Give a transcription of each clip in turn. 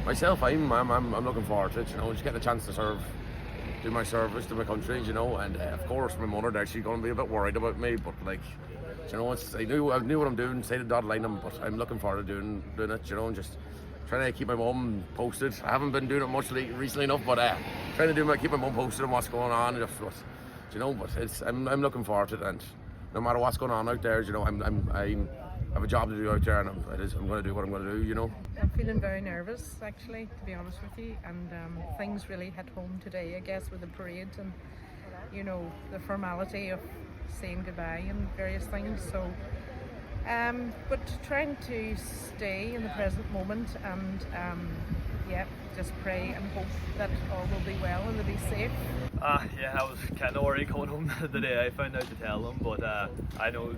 Myself, I'm looking forward to it. Just getting a chance to serve, do my service to my country. And of course my mother there, she's going to be a bit worried about me, but like, I knew what I'm doing. Say the dotted line, but I'm looking forward to doing it. And just trying to keep my mum posted. I haven't been doing it much recently enough, but trying to keep my mum posted on what's going on. But I'm looking forward to it, and no matter what's going on out there, I have a job to do out there, and I'm going to do what I'm going to do. I'm feeling very nervous, actually, to be honest with you, and things really hit home today, I guess, with the parade and the formality of saying goodbye and various things. So, but trying to stay in the present moment and just pray and hope that all will be well and they'll be safe. I was kind of worried going home the day I found out to tell them, but I know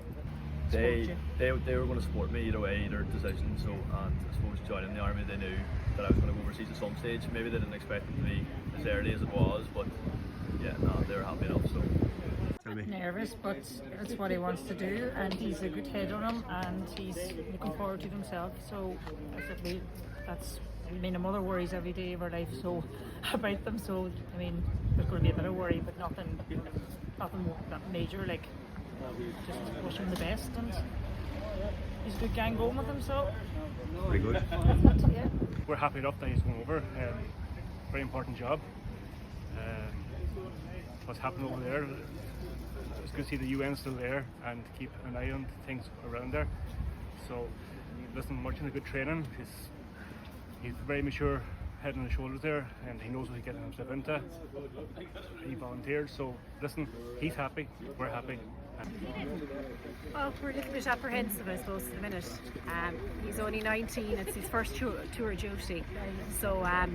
they were going to support me either way, either decision. So, and I suppose joining the army, they knew that I was going to go overseas at some stage. Maybe they didn't expect it to be as early as it was, but they were happy enough. So. Nervous, but it's what he wants to do, and he's a good head on him, and he's looking forward to it himself. So that's a mother worries every day of her life about them. So there's going to be a bit of worry, but nothing that major. Like, just wish him the best, and he's a good gang going with him. So very good. Yeah. We're happy enough that he's going over. Very important job. What's happening over there? It's good to see the UN still there and keep an eye on things around there. So, listen, watching the good training. He's very mature, head on his shoulders there, and he knows what he's getting himself into. He volunteered, so listen, he's happy, we're happy. Well, we're a little bit apprehensive, I suppose, at the minute. He's only 19, it's his first tour duty, so I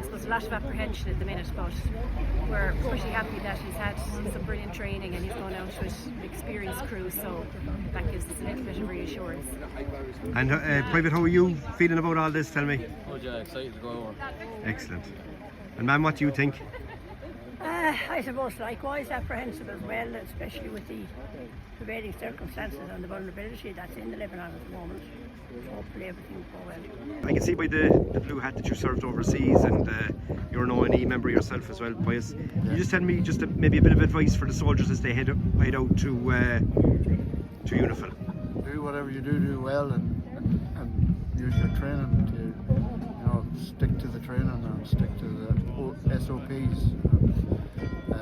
suppose a lot of apprehension at the minute, but we're pretty happy that he's had some brilliant training and he's gone out with an experienced crew, so that gives us a little bit of reassurance. And Private, how are you feeling about all this? Tell me. Oh yeah, excited to go over. Excellent. And ma'am, what do you think? I suppose likewise apprehensive as well, especially with the prevailing circumstances and the vulnerability that's in the Lebanon at the moment. Hopefully everything will go well. I can see by the blue hat that you served overseas, and you're an O&E member yourself as well, Pius. Can you just tell me maybe a bit of advice for the soldiers as they head out to UNIFIL? Do whatever you do well, and use your training to stick to the training and stick to the SOPs.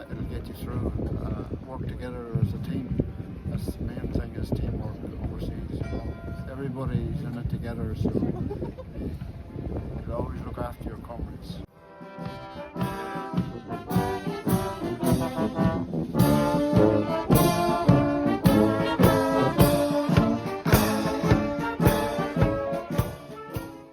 It'll get you through. Work together as a team. That's the main thing, is teamwork overseas. Everybody's in it together, so